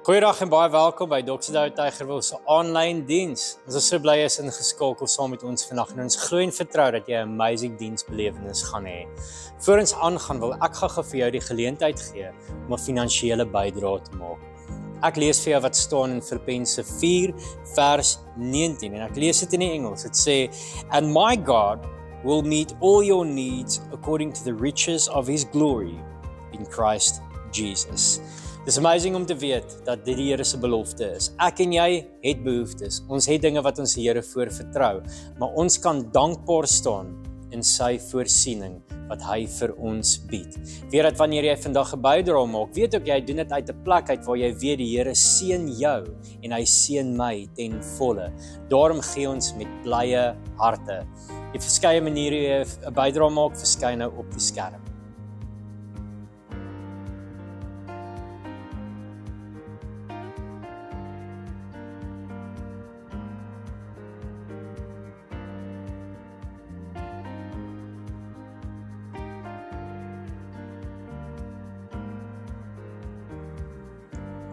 Goeiedag en baie welkom by Dr. Douwe Tygerwil se aanlyn diens. Ons is so bly jy is ingeskakel saam met ons vandag en ons glo en vertrou dat jy 'n amazing diensbelewenis gaan hê. Voor ons aangaan wil ek gou vir jou die geleentheid gee om 'n finansiële bydrae te maak. Ek lees vir jou wat staan in Filippense 4 vers 19 en ek lees dit in die Engels. Dit sê, "And my God will meet all your needs according to the riches of his glory in Christ Jesus." Dis amazing om te weet dat dit die Here se belofte is. Ek en jy het behoeftes. Ons het dinge wat ons die Here voor vertrou, maar ons kan dankbaar staan in sy voorsiening wat hy vir ons bied. Weet dat wanneer jy vandag 'n bydrae maak, weet ook jy doen dit uit 'n plek uit waar jy weet die Here seën jou en hy seën my ten volle. Daarom gee ons met blye harte. Jy verskeie maniere jy 'n bydrae maak, verskyn nou op die skerm.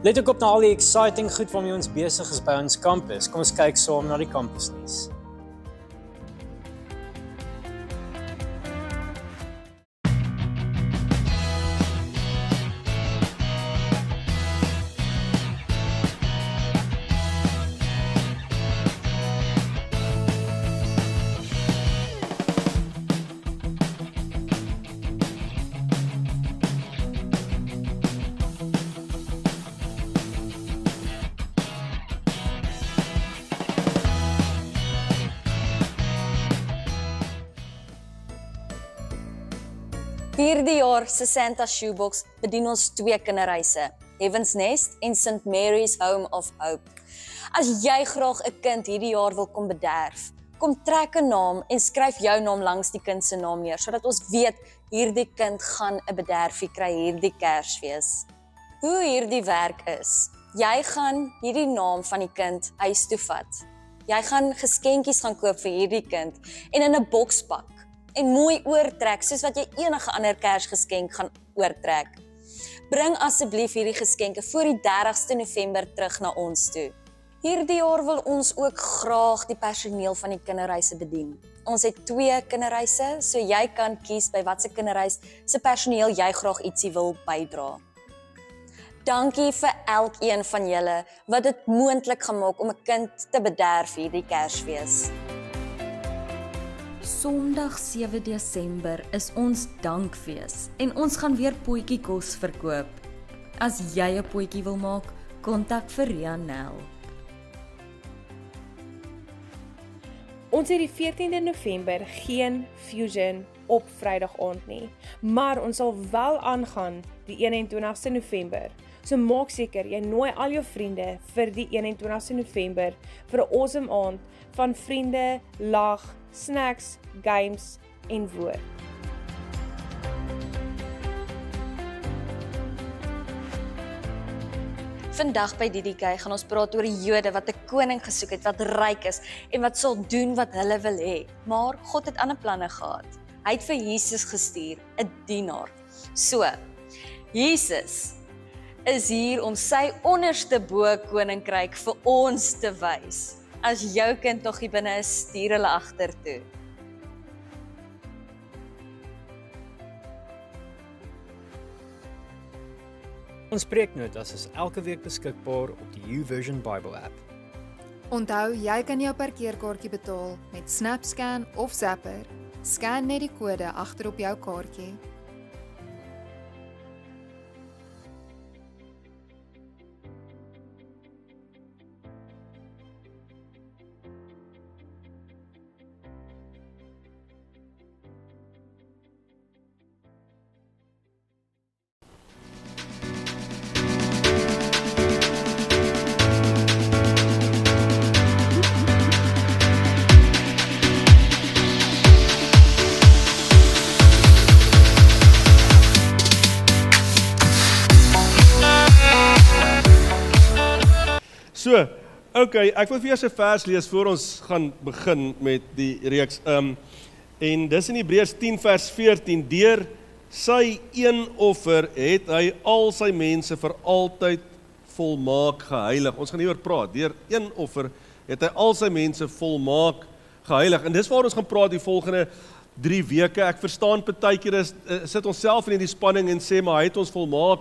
Let ook op na al die exciting goed waarmee ons besig is by ons kampus. Kom ons kyk saam na die kampusnuus. Hierdie jaar se Santa Shoebox bedien ons 2 kinderhuise, Heaven's Nest en St. Mary's Home of Hope. As jy graag 'n kind hierdie jaar wil kom bederf, kom trek 'n naam en skryf jou naam langs die kind se naam neer, sodat ons weet hierdie kind gaan 'n bederfie kry hierdie Kersfees. Hoe hierdie werk is, jy gaan hierdie naam van die kind huis toe vat. Jy gaan geskenkies gaan koop vir hierdie kind en in 'n boks pak en mooi oortrek, soos wat jy enige ander Kersgeskenk gaan oortrek. Bring asseblief hierdie geskenke voor die 30ste November terug na ons toe. Hierdie jaar wil ons ook graag die personeel van die kinderhuise bedien. Ons het 2 kinderhuise, so jy kan kies by watse kinderhuis se personeel jy graag ietsie wil bydra. Dankie vir elkeen van julle wat dit moontlik gemaak om 'n kind te bederf hierdie Kersfees. Sondag 7 Desember is ons dankfees en ons gaan weer potjiekos verkoop. As jy 'n potjie wil maak, kontak vir Rianel. Ons het die 14de November geen Fusion op Vrydag aand nie, maar ons sal wel aangaan die 21ste November. So maak seker jy nooi al jou vriende vir die 21ste November vir 'n awesome aand van vriende, lag, snacks, games en woord. Vandag by DDK gaan ons praat oor die Jode wat 'n koning gesoek het wat ryk is en wat sal doen wat hulle wil hê. Maar God het ander planne gehad. Hy het vir Jesus gestuur, 'n dienaar. So, Jesus is hier om sy onderste bo koninkryk vir ons te wys. As jou kind nog hier binne is, stuur hulle agtertoe. Ons preeknotas is elke week beskikbaar op die YouVersion Bible app. Onthou, jy kan jou parkeerkaartjie betaal met SnapScan of Zapper. Scan net die kode agter op jou kaartjie. So, okay, ek wil vir jou 'n vers lees voor ons gaan begin met die reeks. En dis in Hebreërs 10 vers 14, deur sy een offer het hy al sy mense vir altyd volmaak geheilig. Ons gaan hieroor praat. Deur een offer het hy al sy mense volmaak geheilig. En dis waar ons gaan praat die volgende 3 weke. Ek verstaan partykeer sit ons self in hierdie spanning en sê maar hy het ons volmaak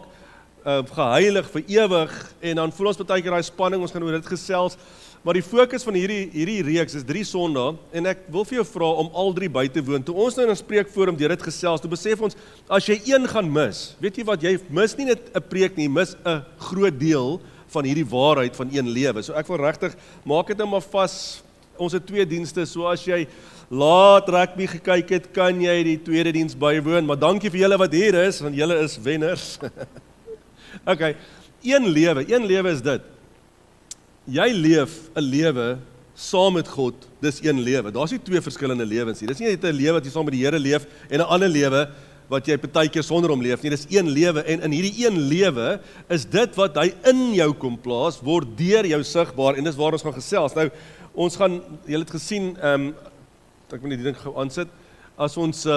geheilig vir ewig en dan voel ons partykeer daai spanning, ons gaan oor dit gesels. Maar die fokus van hierdie reeks is 3 Sondae en ek wil vir jou vra om al 3 by te woon. Toe ons nou in 'n spreekforum deur dit gesels, toe besef ons as jy een gaan mis, weet jy wat, jy mis nie net 'n preek nie, jy mis 'n groot deel van hierdie waarheid van een lewe. So ek wil regtig maak dit nou maar vas. Ons het 2 dienste, so as jy laat rugby gekyk het, kan jy die tweede diens bywoon, maar dankie vir julle wat hier is, want julle is wenners. Okay, een lewe is dit. Jy leef 'n lewe saam met God, dis een lewe. Daar's nie 2 verskillende lewens nie. Dis nie net 'n lewe wat jy saam met die Here leef en 'n ander lewe wat jy partykeer sonder hom leef nie. Dis een lewe en in hierdie een lewe is dit wat hy in jou kom plaas, word deur jou sigbaar en dis waar ons gaan gesels. Nou, ons gaan, julle het gesien, ek moet die ding gou aansit, as ons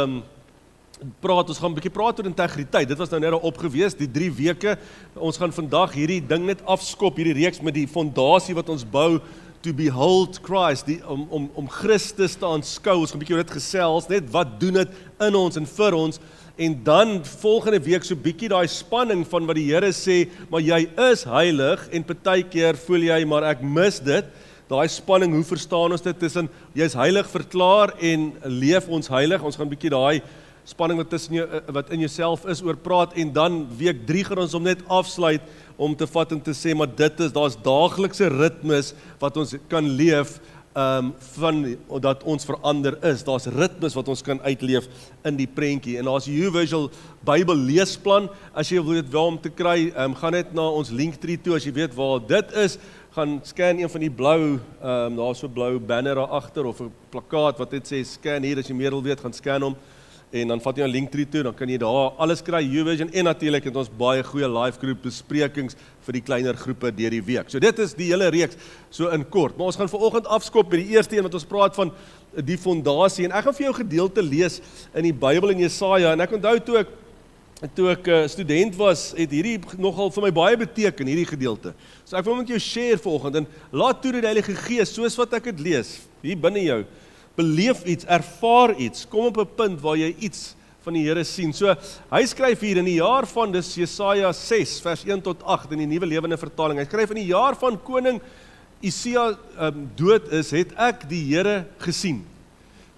praat, ons gaan 'n bietjie praat oor integriteit. Dit was nou net al opgewees, die 3 weke. Ons gaan vandag hierdie ding net afskop, hierdie reeks met die fondasie wat ons bou, to behold Christ, om Christus te aanskou. Ons gaan 'n bietjie oor dit gesels, net wat doen dit in ons en vir ons. En dan volgende week so bietjie daai spanning van wat die Here sê, maar jy is heilig en partykeer voel jy maar ek mis dit. Daai spanning, hoe verstaan ons dit tussen jy's heilig verklaar en leef ons heilig? Ons gaan 'n bietjie daai spanning wat tussen jou, wat in jouself is oor praat en dan week 3 gaan ons om net afsluit om te vat en te sê maar daar's daaglikse ritmes wat ons kan leef van dat ons verander is. Daar's ritmes wat ons kan uitleef in die prentjie en daar's YouVisual Bybel leesplan. As jy wil weet waar om te kry, gaan net na ons Linktree toe as jy weet waar dit is. Gaan scan een van die blou, daar's so 'n blou banner daar agter of 'n plakkaat wat dit sê scan hier, as jy meer wil weet, gaan scan hom en dan vat jy 'n Linktree toe, dan kan jy daar alles kry, YouVision en natuurlik het ons baie goeie live groep besprekings vir die kleiner groepe deur die week. So dit is die hele reeks so in kort. Maar ons gaan vanoggend afskop by die eerste een wat ons praat van die fondasie en ek gaan vir jou gedeelte lees in die Bybel in Jesaja en ek onthou toe ek student was, het hierdie nogal vir my baie beteken, hierdie gedeelte. So ek wil met jou share vanoggend en laat toe dat die Heilige Gees, soos wat ek dit lees, hier binne jou, beleef iets, ervaar iets, kom op 'n punt waar jy iets van die Here sien. So hy skryf hier in die jaar van, dis Jesaja 6 vers 1 tot 8 in die Nuwe Lewende Vertaling. Hy skryf in die jaar van koning Usia dood is, het ek die Here gesien.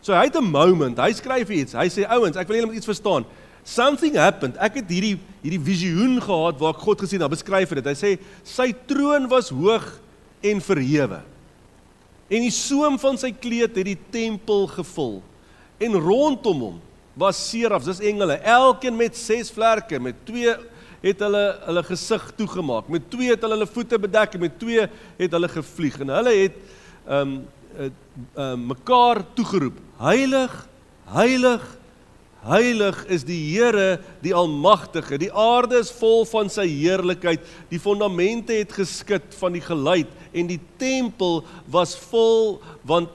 So hy het 'n moment, hy skryf iets, hy sê ouens, ek wil julle met iets verstaan. Something happened. Ek het hierdie visioen gehad waar ek God gesien het. Beskryf dit. Hy sê sy troon was hoog en verhewe. En die soem van sy kleed het die tempel gevul. En rondom hom was serafs, dis engele, elkeen met 6 vlerke, met 2 het hulle gesig toegemaak, met 2 het hulle voete bedek en met 2 het hulle gevlieg. En hulle het mekaar toegeroep. Heilig, heilig, heilig is die Here, die Almagtige. Die aarde is vol van sy heerlikheid. Die fondamente het geskud van die geluid en die tempel was vol, want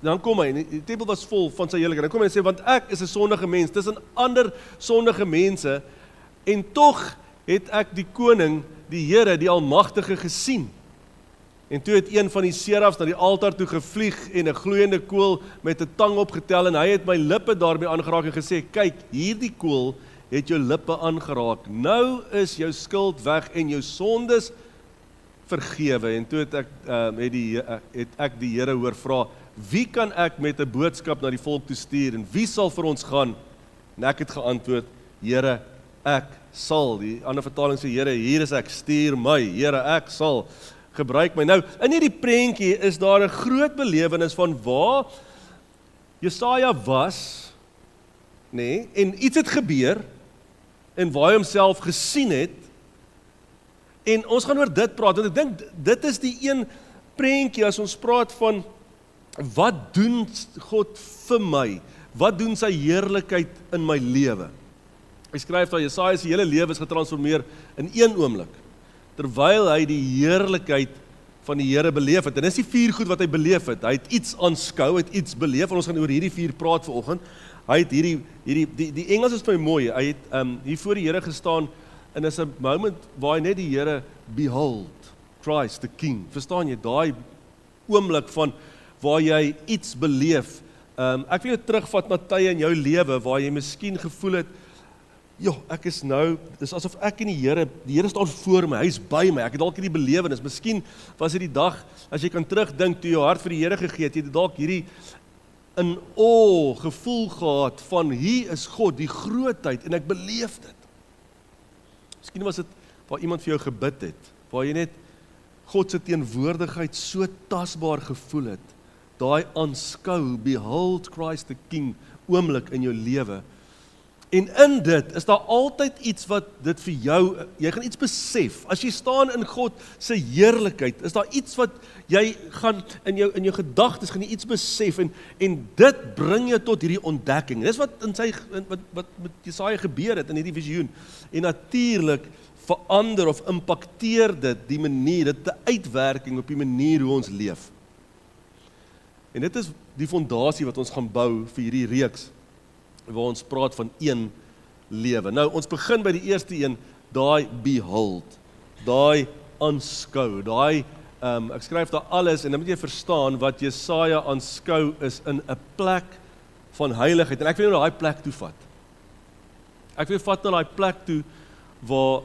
dan kom hy, die tempel was vol van sy heerlikheid. Dan kom hy en sê, want ek is 'n sondige mens, tussen ander sondige mense, en tog het ek die koning, die Here, die Almagtige gesien. En toe het een van die serafs na die altaar toe gevlieg en 'n gloeiende kool met 'n tang opgetel en hy het my lippe daarmee aangeraak en gesê, kyk, hierdie kool het jou lippe aangeraak. Nou is jou skuld weg en jou sondes vergewe. En toe het ek die Here hoor vra, wie kan ek met 'n boodskap na die volk toe stuur en wie sal vir ons gaan? En ek het geantwoord, Here, ek sal. Die ander vertaling sê, Here, hier is ek, stuur my. Here, ek sal. Gebruik my. Nou, in hierdie prentjie is daar 'n groot belewenis van waar Jesaja was, en iets het gebeur, en waar hy homself gesien het, en ons gaan oor dit praat, want ek dink, dit is die een prentjie, as ons praat van, wat doen God vir my? Wat doen sy heerlikheid in my lewe? Hy skryf dat Jesaja se hele lewe is getransformeer in een oomblik, terwyl hy die heerlikheid van die Here beleef het. En dis die 4 goed wat hy beleef het. Hy het iets aanskou, het iets beleef, en ons gaan oor hierdie 4 praat vanoggend. Hy het die Engels is vir my mooi, hy het hier voor die Here gestaan en is 'n moment waar jy net die Here behold, Christ the King. Verstaan jy, daai oomblik van waar jy iets beleef. Ek wil jou terugvat na tye in jou lewe waar jy miskien gevoel het, ek is nou, dis asof ek en die Here staan voor my, hy is by my, ek het dalk hierdie belewenis, miskien was dit die dag, as jy kan terugdink toe jou hart vir die Here gegee het, jy het dalk hierdie in awe gevoel gehad van, hier is God, die grootheid, en ek beleef dit. Miskien was dit waar iemand vir jou gebid het, waar jy net God se teenwoordigheid so tasbaar gevoel het, daai aanskou, behold Christ the King, oomblik in jou lewe. En in dit is daar altyd iets wat dit vir jou, jy gaan iets besef, as jy staan in God se heerlikheid, is daar iets wat jy gaan, in jou gedagtes gaan jy iets besef, en dit bring jou tot hierdie ontdekking. Dis wat wat met Jesaja gebeur het in hierdie visioen. En natuurlik verander of impakteer dit die manier, dit 'n uitwerking op die manier hoe ons leef. En dit is die fondasie wat ons gaan bou vir hierdie reeks, waar ons praat van een lewe. Nou, ons begin by die eerste een, daai behold, daai aanskou, daai, ek skryf daar alles, en dan moet jy verstaan, wat Jesaja aanskou is in 'n plek van heiligheid, en ek wil jou na daai plek toe vat. Ek wil vat na daai plek toe, waar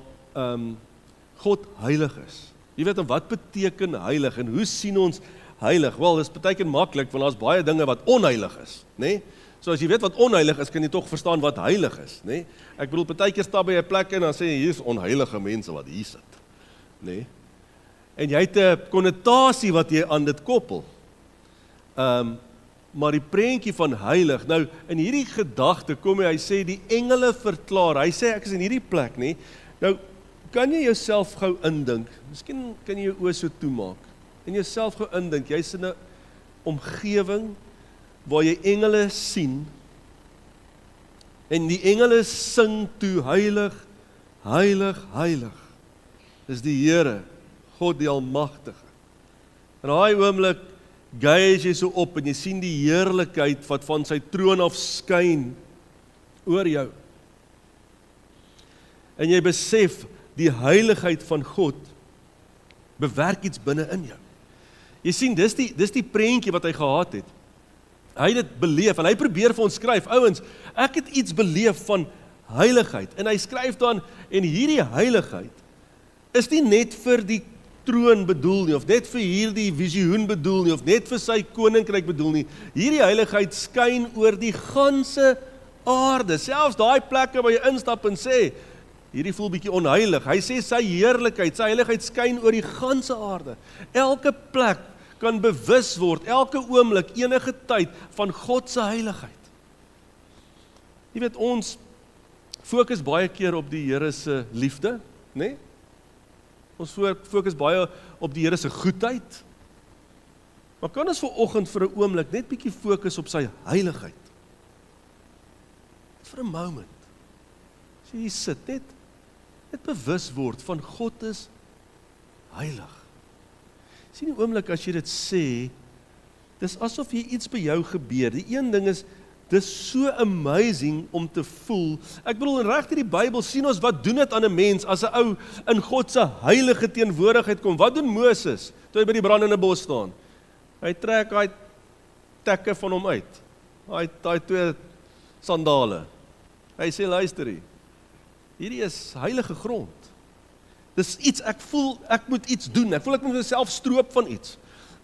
God heilig is. Jy weet, wat beteken heilig, en hoe sien ons heilig? Wel, dis partykeer maklik, want daar's baie dinge wat onheilig is, né? So as jy weet wat onheilig is, kan jy tog verstaan wat heilig is, né? Ek bedoel, partykeer stap by 'n plek en dan sê jy, hier is onheilige mense wat hier sit, né? En jy het 'n konnotasie wat jy aan dit koppel. Maar die prentjie van heilig, nou, in hierdie gedagte kom hy sê, die engele verklaar, hy sê, ek is in hierdie plek, né? Nou, kan jy jouself gou indink, miskien kan jy jou oë so toemaak, en jouself gou indink, jy's in 'n omgewing, waar jy engele sien, en die engele sing toe, heilig, heilig, heilig, is die Here, God die Almagtige. En daai oomblik, gaze jy so op, en jy sien die heerlikheid, wat van sy troon af skyn, oor jou. En jy besef, die heiligheid van God, bewerk iets binne in jou. Jy sien, dis die prentjie wat hy gehad het. Hy het dit beleef, en hy probeer vir ons skryf, ouens, ek het iets beleef van heiligheid, en hy skryf dan, en hierdie heiligheid, is nie net vir die troon bedoel nie, of net vir hierdie visioen bedoel nie, of net vir sy koninkryk bedoel nie, hierdie heiligheid skyn oor die ganse aarde, selfs daai plekke waar jy instap en sê, hierdie voel bietjie onheilig, hy sê sy heerlikheid, sy heiligheid skyn oor die ganse aarde, elke plek kan bewus word, elke oomblik, enige tyd, van God se heiligheid. Jy weet, ons fokus baie keer op die Here se liefde, né? Ons fokus baie op die Here se goedheid, maar kan ons vanoggend vir 'n oomblik net bietjie fokus op sy heiligheid? Vir 'n moment. As jy hier sit, net bewus word van God is heilig. Sien die oomblik as jy dit sê, dis asof jy iets by jou gebeur. Die een ding is, dis so amazing om te voel. Ek bedoel, in reg hierdie Bybel sien ons wat doen dit aan 'n mens as 'n ou in God se heilige teenwoordigheid kom. Wat doen Moses toe hy by die brandende bos staan? Hy trek daai tekke van hom uit. Daai 2 sandale. Hy sê, luister hier. Hierdie is heilige grond. Dis iets, ek voel, ek moet iets doen. Ek voel ek moet myself stroop van iets.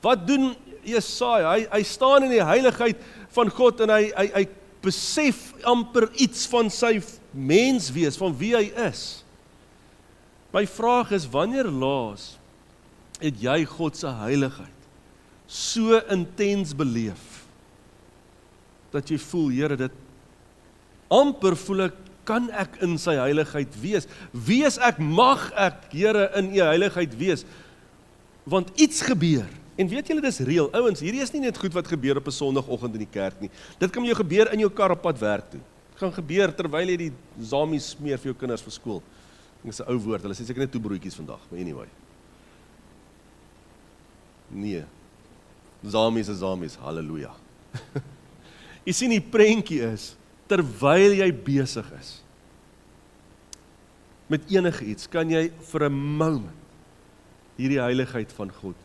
Wat doen Jesaja? Hy staan in die heiligheid van God en hy besef amper iets van sy menswees, van wie hy is. My vraag is, wanneer laas het jy God se heiligheid so intens beleef, dat jy voel, Here, dit amper voel ek, kan ek in sy heiligheid wees? Wees ek, mag ek, Here, in u heiligheid wees? Want iets gebeur. En weet julle, dis reël. Ouens, hierdie is nie net goed wat gebeur op 'n Sondagoggend in die kerk nie. Dit kan jou gebeur in jou kar op pad werk toe. Dit gaan gebeur terwyl jy die zamies smeer vir jou kinders vir skool. Dit is 'n ou woord. Hulle sê seker net toebroodjies vandag, maar anyway. Nee. Zamies is zamies. Halleluja. Jy sien die prentjie is, terwyl jy besig is. met enige iets, kan jy vir 'n moment hierdie heiligheid van God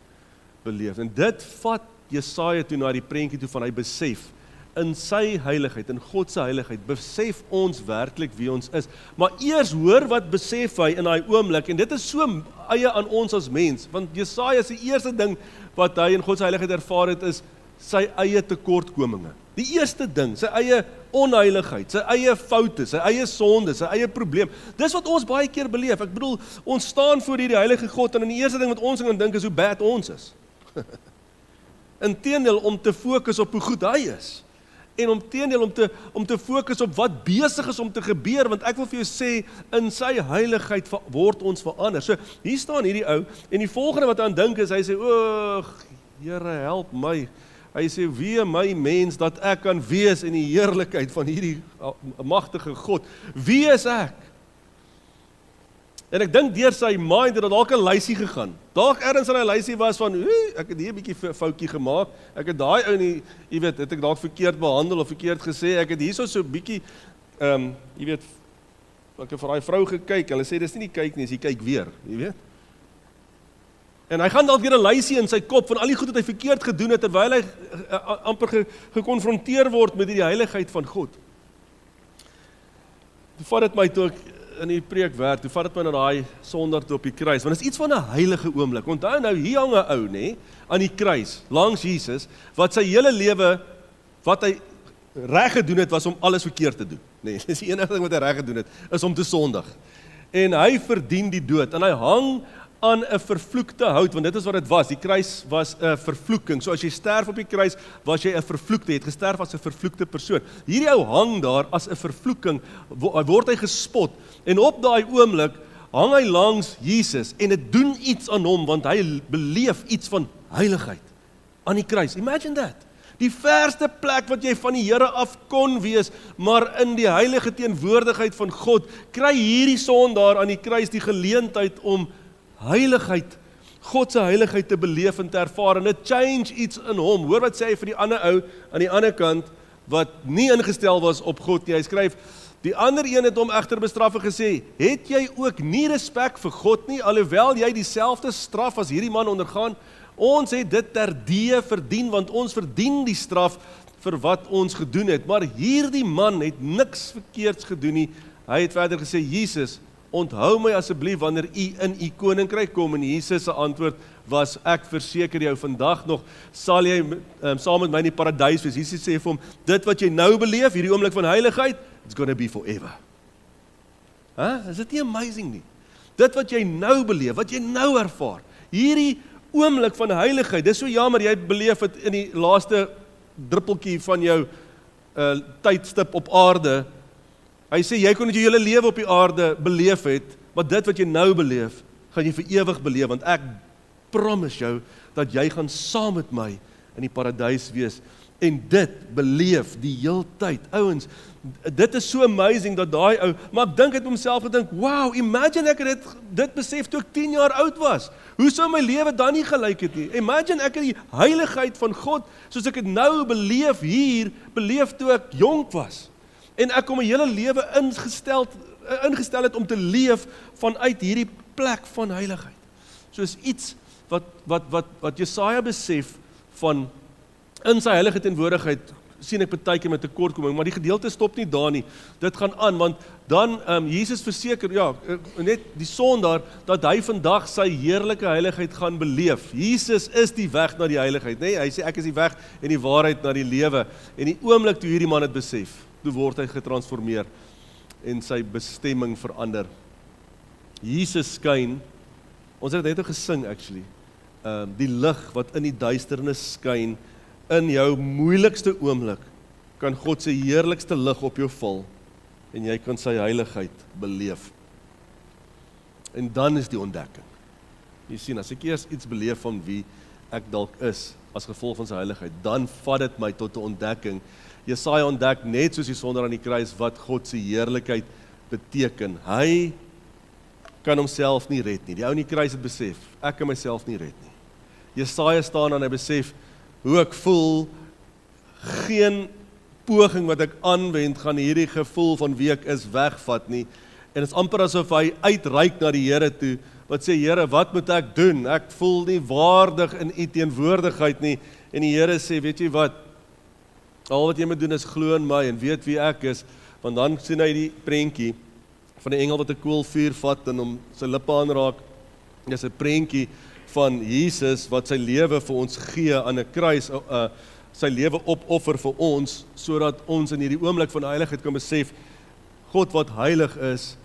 beleef. En dit vat Jesaja toe na die prentjie toe van hy besef, in sy heiligheid, in God se heiligheid, besef ons werklik wie ons is. Maar eers hoor wat besef hy in daai oomblik, en dit is so eie aan ons as mens, want Jesaja se eerste ding wat hy in God se heiligheid ervaar het, is sy eie tekortkominge. Die eerste ding, sy eie onheiligheid, sy eie foute, sy eie sonde, sy eie probleem. Dis wat ons baie keer beleef. Ek bedoel, ons staan voor hierdie heilige God, en die eerste ding wat ons gaan dink is hoe bad ons is. Inteendeel om te fokus op hoe goed hy is. En om te fokus op wat besig is om te gebeur, want ek wil vir jou sê, in sy heiligheid word ons verander. So, hier staan hierdie ou, en die volgende wat hy aan dink is, hy sê, Here, help my. Hy sê, wee my mens, dat ek kan wees in die heerlikheid van hierdie magtige God. Wie is ek? En ek dink deur sy mind het dalk 'n lysie gegaan. Dalk ergens in 'n lysie was van, ek het hier 'n bietjie foutjie gemaak. Ek het daai ou nie, jy weet, het ek dalk verkeerd behandel of verkeerd gesê. Ek het hierso so 'n bietjie jy weet, ek het vir daai vrou gekyk. Hulle sê dis nie die kyk nie, jy kyk weer, jy weet. En hy gaan dalk weer 'n lysie in sy kop van al die goed wat hy verkeerd gedoen het terwyl hy amper gekonfronteer word met die heiligheid van God. Toe vat dit my toe ek in die preek werk, toe vat dit my na daai Sondag toe op die kruis, want dit is iets van 'n heilige oomblik. Onthou nou, hier hang 'n ou, nê, aan die kruis, langs Jesus, wat sy hele lewe, wat hy reg gedoen het, was om alles verkeerd te doen. Nee, dis die enige ding wat hy reg gedoen het, is om te sondig. En hy verdien die dood, en hy hang aan 'n vervloekte hout, want dit is wat dit was. Die kruis was 'n vervloeking. So as jy sterf op die kruis, was jy 'n vervloekte, jy het gesterf as 'n vervloekte persoon. Hierdie ou hang daar as 'n vervloeking, word hy gespot, en op daai oomblik hang hy langs Jesus, en dit doen iets aan hom, want hy beleef iets van heiligheid aan die kruis. Imagine that. Die verste plek wat jy van die Here af kon wees, maar in die heilige teenwoordigheid van God, kry hierdie sondaar aan die kruis die geleentheid om heiligheid, God se heiligheid te beleef en te ervaar, en dit change iets in hom. Hoor wat sê hy vir die ander ou aan die ander kant wat nie ingestel was op God nie. Hy skryf, die ander een het hom egter bestraf en gesê, het jy ook nie respek vir God nie, alhoewel jy dieselfde straf as hierdie man ondergaan? Ons het dit terdee verdien, want ons verdien die straf vir wat ons gedoen het, maar hierdie man het niks verkeerds gedoen nie. Hy het verder gesê, Jesus, onthou my asseblief wanneer u in u koninkryk kom, en Jesus se antwoord was, ek verseker jou, vandag nog sal jy saam met my in die paradys wees. Jesus sê vir hom, dit wat jy nou beleef, hierdie oomblik van heiligheid, it's gonna be forever. Is dit nie amazing nie? Dit wat jy nou beleef, wat jy nou ervaar, hierdie oomblik van heiligheid, dis so jammer, jy beleef het in die laaste druppeltjie van jou tydstip op aarde. Hy sê, jy kon dit jou hele lewe op die aarde beleef het, maar dit wat jy nou beleef, gaan jy vir ewig beleef, want ek promise jou, dat jy gaan saam met my in die paradys wees, en dit beleef die heel tyd. Ouens, dit is so amazing dat daai ou, maar ek dink het homself gedink, wow, imagine ek het dit besef toe ek 10 jaar oud was. Hoe sou my lewe dan nie gelyk het nie? Imagine ek het die heiligheid van God, soos ek het nou beleef hier, beleef toe ek jonk was. En ek kom my hele lewe ingestel het om te leef vanuit hierdie plek van heiligheid. Soos iets wat Jesaja besef van in sy heilige teenwoordigheid, sien ek partykeer met tekortkoming, maar die gedeelte stop nie daar nie. Dit gaan aan, want dan Jesus verseker, net die sondaar, dat hy vandag sy heerlike heiligheid gaan beleef. Jesus is die weg na die heiligheid, nee? Hy sê ek is die weg en die waarheid na die lewe. En die oomblik toe hierdie man het besef, toe word hy getransformeer en sy bestemming verander. Jesus skyn, ons het net gesing actually, die lig wat in die duisternis skyn, in jou moeilikste oomblik, kan God sy heerlikste lig op jou val, en jy kan sy heiligheid beleef. En dan is die ontdekking. Jy sien, as ek eers iets beleef van wie ek dalk is, as gevolg van sy heiligheid, dan vat dit my tot 'n ontdekking. Jesaja ontdek net soos die sondaar aan die kruis wat God se heerlikheid beteken. Hy kan homself nie red nie. Die ou aan die kruis het besef, ek kan myself nie red nie. Jesaja staan en hy besef, hoe ek voel, geen poging wat ek aanwend gaan hierdie gevoel van wie ek is wegvat nie. En dit is amper asof hy uitreik na die Here toe, wat sê, Here, wat moet ek doen? Ek voel nie waardig in u teenwoordigheid nie. En die Here sê, weet jy wat? Al wat jy moet doen is glo in my en weet wie ek is, want dan sien hy die prentjie van die engel wat 'n koolvuur vat en hom sy lippe aanraak. Dit is 'n prentjie van Jesus wat sy lewe vir ons gee aan 'n kruis, sy lewe opoffer vir ons, sodat ons in hierdie oomblik van heiligheid kan besef, God wat heilig is,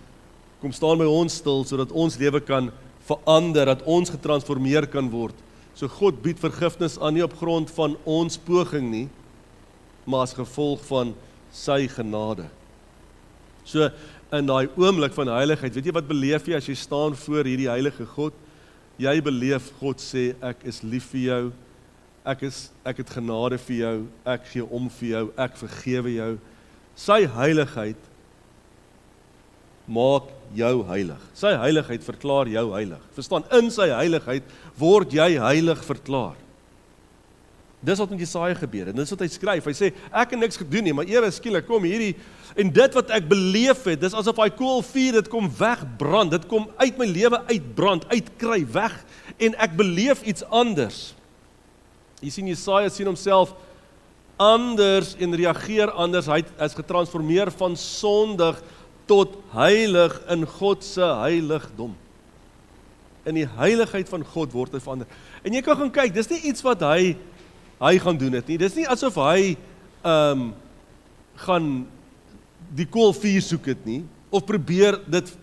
kom staan by ons stil, sodat ons lewe kan verander, dat ons getransformeer kan word. So God bied vergifnis aan, nie op grond van ons poging nie, maar as gevolg van sy genade. So, in daai oomblik van heiligheid, weet jy wat beleef jy as jy staan voor hierdie heilige God? Jy beleef God sê, ek is lief vir jou, ek het genade vir jou, ek gee om vir jou, ek vergewe jou. Sy heiligheid maak jou heilig. Sy heiligheid verklaar jou heilig. Verstaan, in sy heiligheid word jy heilig verklaar. Dis wat met Jesaja gebeur, en dis wat hy skryf. Hy sê, ek het niks gedoen nie, maar ewe skielik kom hierdie, en dit wat ek beleef het, dis asof hy koolvuur, dit kom wegbrand, dit kom uit my lewe uitbrand, uitkry, weg, en ek beleef iets anders. Jy sien, Jesaja sien homself anders en reageer anders, hy is getransformeer van sondig tot heilig in God se heiligdom. In die heiligheid van God word hy verander. En jy kan gaan kyk, dis nie iets wat hy gaan doen dit nie. Dis nie asof hy gaan die koolvuur soek het nie, of probeer dit,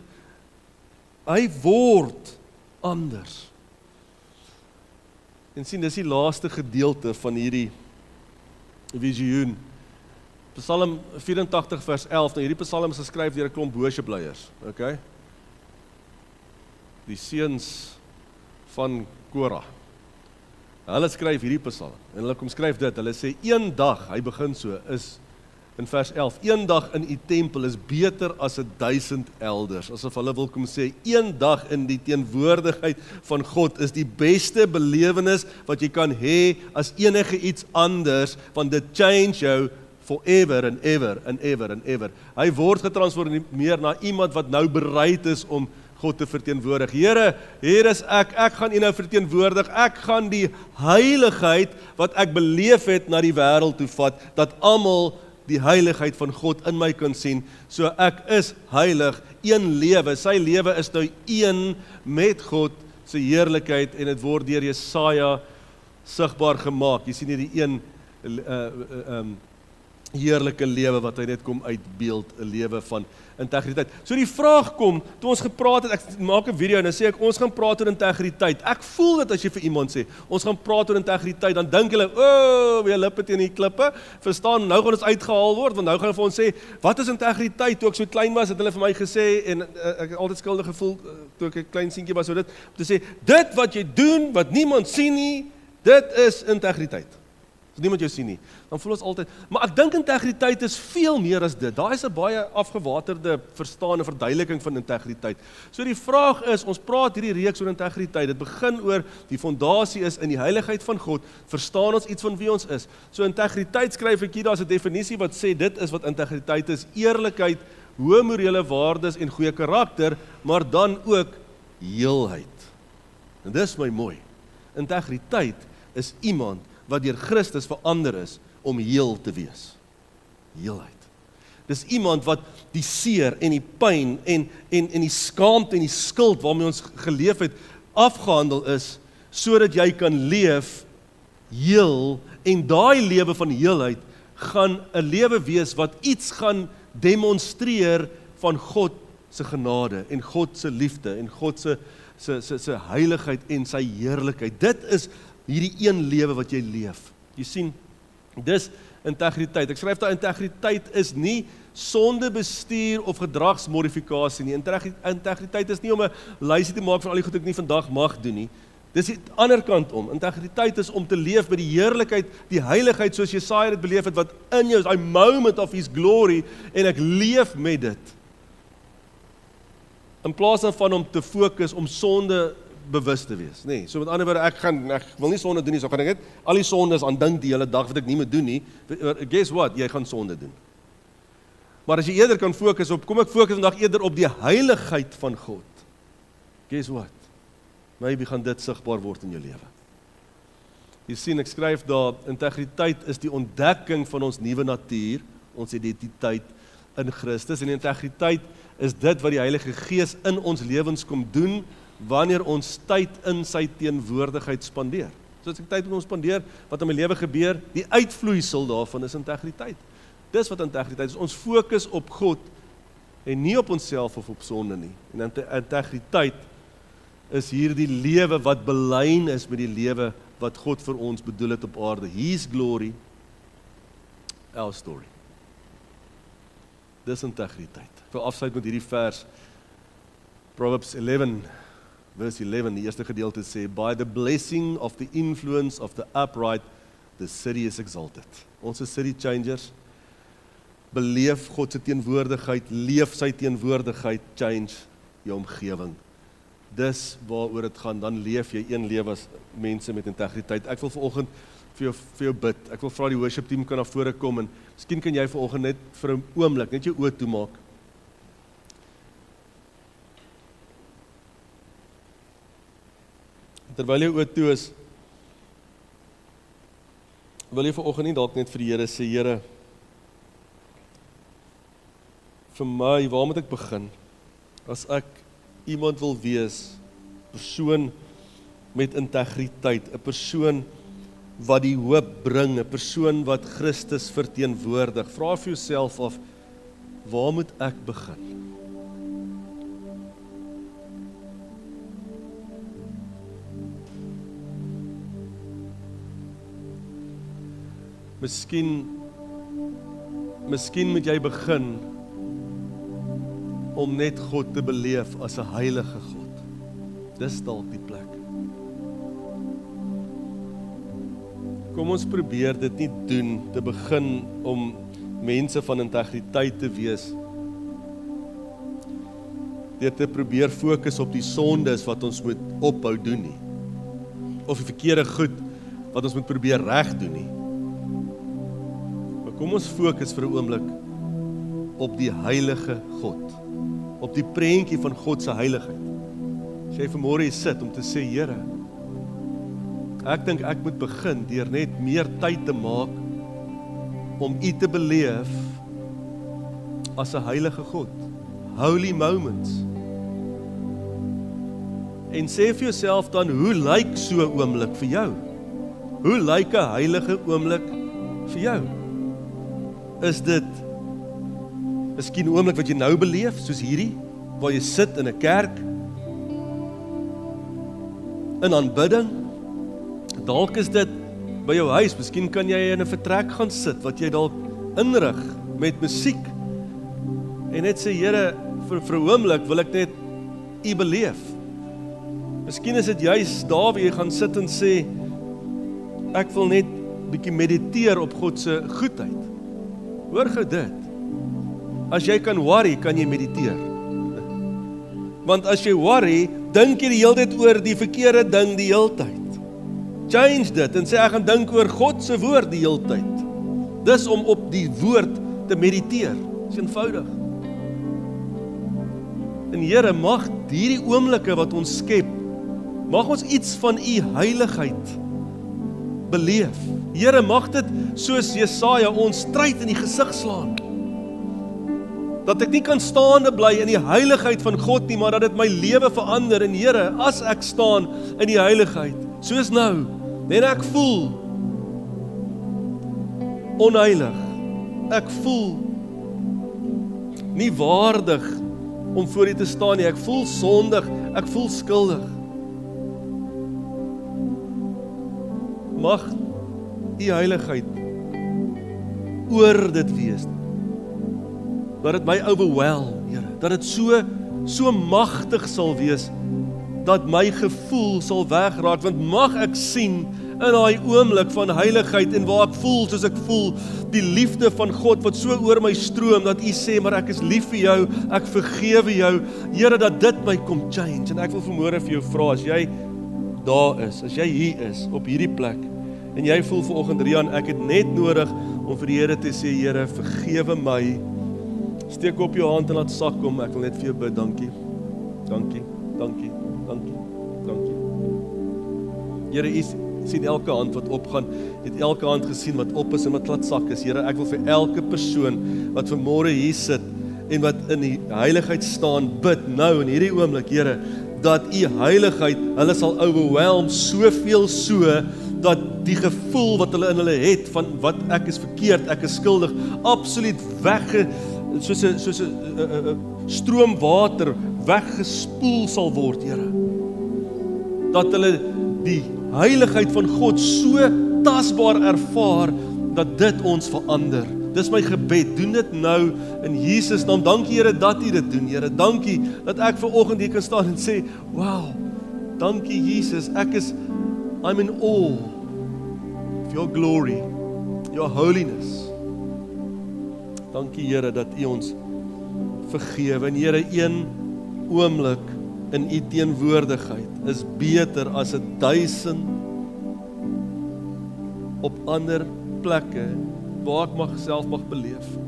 hy word anders. En sien, dis die laaste gedeelte van hierdie visioen. Psalm 84 vers 11, nou hierdie psalm is geskryf deur 'n klomp worshipleiers, okay? Die seuns van Korah. Hulle skryf hierdie psalm, en hulle kom skryf dit, hulle sê, een dag, hy begin so, is in vers 11, een dag in die tempel is beter as 1000 elders, asof hulle wil kom sê, een dag in die teenwoordigheid van God is die beste belewenis wat jy kan hê as enige iets anders, want dit change jou forever and ever and ever and ever. Hy word getransformeer na iemand wat nou bereid is om God te verteenwoordig. Here, hier is ek gaan U nou verteenwoordig, ek gaan die heiligheid wat ek beleef het na die wêreld toe vat, dat almal die heiligheid van God in my kan sien, so ek is heilig, een lewe, sy lewe is nou een met God se heerlikheid, en dit word deur Jesaja sigbaar gemaak. Jy sien hierdie een heerlike lewe wat hy net kom uitbeeld, 'n lewe van integriteit. So die vraag kom, toe ons gepraat het, ek maak 'n video en dan sê ek, ons gaan praat oor integriteit. Ek voel dit as jy vir iemand sê, ons gaan praat oor integriteit, dan dink hulle, weer lippe teen die klippe, verstaan, nou gaan ons uitgehaal word, want nou gaan hulle vir ons sê, wat is integriteit? Toe ek so klein was, het hulle vir my gesê, en ek het altyd skuldig gevoel, toe ek 'n klein seentjie was, so dit, om te sê, dit wat jy doen, wat niemand sien nie, dit is integriteit. As niemand jou sien nie, dan voel ons altyd, maar ek dink integriteit is veel meer as dit. Daar is 'n baie afgewaterde verstaan en verduideliking van integriteit. So die vraag is, ons praat hierdie reeks oor integriteit, dit begin oor, die fondasie is in die heiligheid van God, verstaan ons iets van wie ons is. So integriteit skryf ek hier, daar is 'n definisie wat sê, dit is wat integriteit is, eerlikheid, hoë morele waardes en goeie karakter, maar dan ook heelheid. En dis my mooi. Integriteit is iemand wat deur Christus verander is om heel te wees. Heelheid. Dis iemand wat die seer en die pyn en die skaamte en die skuld waarmee ons geleef het, afgehandel is, sodat jy kan leef heel, en daai lewe van heelheid gaan 'n lewe wees wat iets gaan demonstreer van God se genade en God se liefde en God se heiligheid en sy heerlikheid. Dit is hierdie een lewe wat jy leef. Jy sien, dis integriteit. Ek skryf daar, integriteit is nie sondebestuur of gedragsmodifikasie nie. Integriteit is nie om 'n lysie te maak van al die goed wat ek nie vandag mag doen nie. Dis die ander kant om. Integriteit is om te leef by die heerlikheid, die heiligheid soos Jesaja dit beleef het, wat in jou is, die moment of His glory, en ek leef met dit. In plaas van om te fokus om sonde bewus te wees. Nee, so met ander woorde, ek wil nie sonde doen nie, so gaan ek net al die sondes aan dink die hele dag wat ek nie moet doen nie. Guess what? Jy gaan sonde doen. Maar as jy eerder kan fokus op, kom ek fokus vandag eerder op die heiligheid van God. Guess what? Maybe gaan dit sigbaar word in jou lewe. Jy sien, ek skryf daar, integriteit is die ontdekking van ons nuwe natuur, ons identiteit in Christus, en integriteit is dit wat die Heilige Gees in ons lewens kom doen, wanneer ons tyd in sy teenwoordigheid spandeer. So as ek tyd met ons spandeer, wat in my lewe gebeur, die uitvloeisel daarvan is integriteit. Dis wat integriteit is, ons fokus op God, en nie op onsself of op sonde nie. En integriteit is hierdie lewe wat belyn is met die lewe wat God vir ons bedoel het op aarde. His glory, our story. Dis integriteit. Ek wil afsluit met hierdie vers, Proverbs 11, verse 11, die eerste gedeelte sê, by the blessing of the influence of the upright, the city is exalted. Ons is city changers, beleef God se teenwoordigheid, leef sy teenwoordigheid, change jou omgewing. Dis waaroor dit gaan, dan leef jy een lewe as mense met integriteit. Ek wil vanoggend vir jou bid. Ek wil vra die worship team kan na vore kom en miskien kan jy vanoggend net vir 'n oomblik net jou oë toemaak. Terwyl jy oë toe is, wil jy vanoggend nie dalk net vir die Here sê, Here, vir my, waar moet ek begin? As ek iemand wil wees, persoon met integriteit, 'n persoon wat die hoop bring, 'n persoon wat Christus verteenwoordig. Vra vir jouself af, waar moet ek begin? Miskien moet jy begin om net God te beleef as 'n heilige God. Dis dalk die plek. Kom ons probeer dit nie doen, te begin om mense van integriteit te wees, deur te probeer fokus op die sondes wat ons moet ophou doen nie, of die verkeerde goed wat ons moet probeer reg doen nie. Maar kom ons fokus vir 'n oomblik op die heilige God, op die prentjie van God se heiligheid. As jy vanmôre hier sit om te sê, Here, ek dink ek moet begin deur net meer tyd te maak om U te beleef as 'n heilige God. Holy moments. En sê vir jouself dan, hoe lyk so 'n oomblik vir jou? Hoe lyk 'n heilige oomblik vir jou? Is dit miskien 'n oomblik wat jy nou beleef, soos hierdie, waar jy sit in 'n kerk, in aanbidding? Dalk is dit by jou huis, miskien kan jy in 'n vertrek gaan sit, wat jy dalk inrig met musiek, en net sê, Here, vir 'n oomblik wil ek net U beleef. Miskien is dit juist daar waar jy gaan sit en sê, ek wil net bietjie mediteer op God se goedheid. Hoor gou dit. As jy kan worry, kan jy mediteer. Want as jy worry, dink jy die hele tyd oor die verkeerde ding die hele tyd. Change dit en sê, ek gaan dink oor God se woord die hele tyd. Dis om op die woord te mediteer. Dis eenvoudig. En Here, mag hierdie oomblikke wat ons skep, mag ons iets van U heiligheid beleef. Here, mag dit soos Jesaja ons stryd in die gesig slaan. Dat ek nie kan staande bly in die heiligheid van God nie, maar dat dit my lewe verander. En Here, as ek staan in die heiligheid, soos nou, en ek voel onheilig, ek voel nie waardig om voor U te staan nie, ek voel sondig, ek voel skuldig. Mag U heiligheid oor dit wees, dat dit my overwhelm, Here, dat dit so magtig sal wees, dat my gevoel sal wegraak, want mag ek sien in daai oomblik van heiligheid en waar ek voel soos ek voel, die liefde van God wat so oor my stroom, dat U sê, maar ek is lief vir jou, ek vergewe jou, Here, dat dit my kom change. En ek wil vanmôre vir jou vra, as jy daar is, as jy hier is, op hierdie plek, en jy voel vanoggend, Rian, ek het net nodig om vir die Here te sê, Here, vergewe my, Steek op jou hand en laat sak kom. Ek wil net vir jou bid. Dankie. Dankie. Dankie. Dankie. Dankie. Here, U sien elke hand wat opgaan. U het elke hand gesien wat op is en wat laat sak is. Here, ek wil vir elke persoon wat vanmôre hier sit en wat in die heiligheid staan, bid nou in hierdie oomblik, Here, dat U heiligheid hulle sal overwhelm, soveel so, dat die gevoel wat hulle in hulle het, van wat ek is verkeerd, ek is skuldig, absoluut soos 'n stroom water, weggespoel sal word, Here. Dat hulle die heiligheid van God so tasbaar ervaar, dat dit ons verander. Dis my gebed, doen dit nou in Jesus naam. Dankie Here dat U dit doen, Here. Dankie dat ek vanoggend hier kan staan en sê, wow, dankie Jesus, I'm in awe of your glory, your holiness. Dankie Here dat U ons vergewe. En Here, een oomblik in U teenwoordigheid is beter as 1000 op ander plekke waar ek self mag beleef.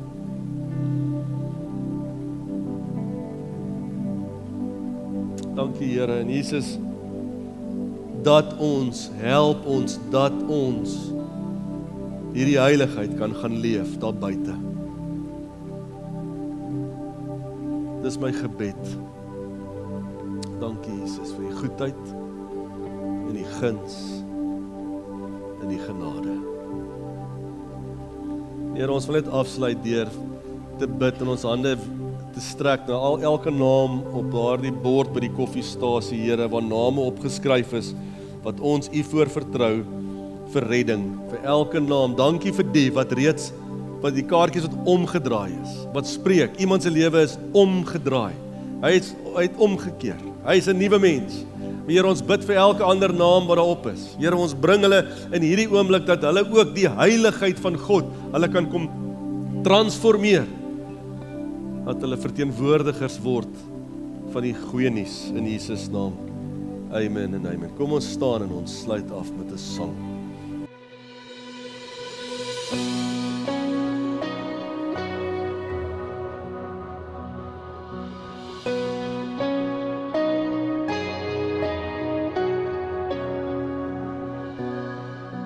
Dankie Here, en Jesus, dat ons, help ons, dat ons hierdie heiligheid kan gaan leef daar buite. Dis my gebed. Dankie Jesus vir die goedheid en die guns en die genade. Here, ons wil net afsluit deur te bid en ons hande te strek na elke naam op daardie bord by die koffiestasie, Here, waar name opgeskryf is wat ons U voor vertrou vir redding, vir elke naam. Dankie vir die wat die kaartjies wat omgedraai is, wat spreek, iemand se lewe is omgedraai. Hy het omgekeer. Hy is 'n nuwe mens. Here, ons bid vir elke ander naam wat daarop is. Here, ons bring hulle in hierdie oomblik dat hulle ook die heiligheid van God, hulle kan kom transformeer. Dat hulle verteenwoordigers word van die goeie nuus in Jesus naam. Amen en amen. Kom ons staan en ons sluit af met 'n sang.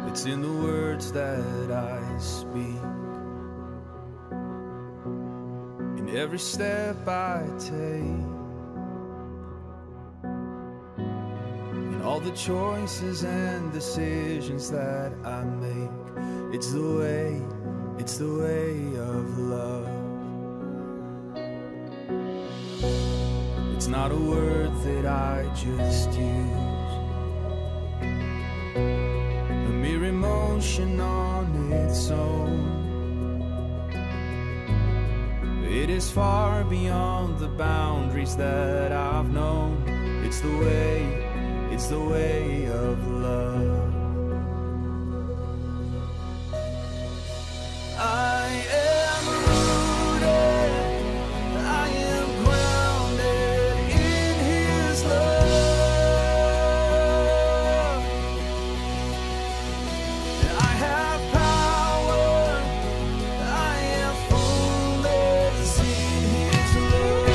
It's in the words that I speak, in every step I take, in all the choices and decisions that I make. It's the way of love. It's not a word that I just use, a mere emotion on its own. It is far beyond the boundaries that I've known. It's the way of love. I am rooted, I am grounded in His love. I have power, I am fullness in His love.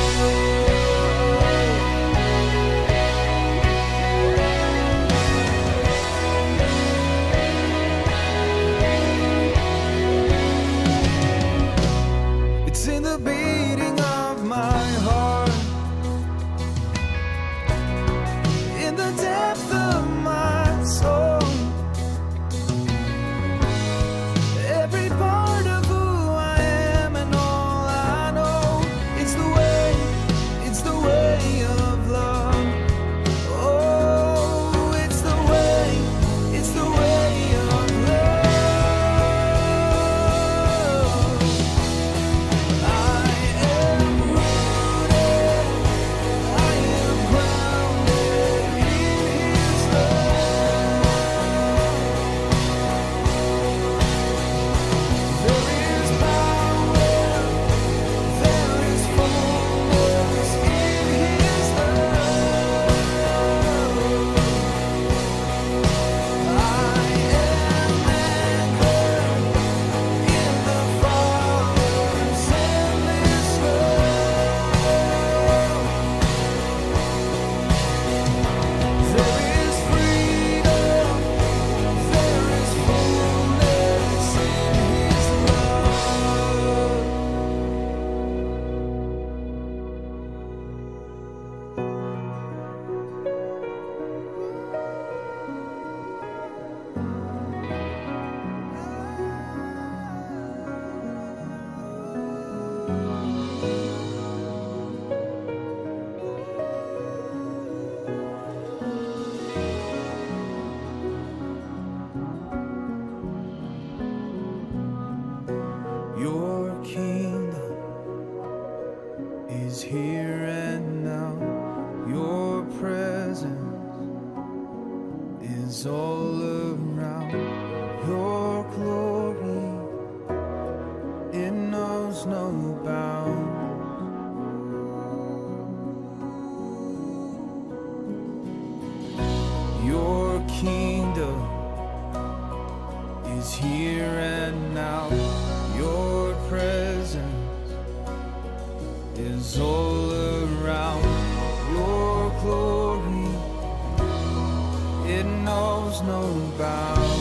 here and now. Your presence is all around. Your glory, it knows no bounds. Your kingdom is here and now. Your presence is all around. Your glory, it knows no bounds.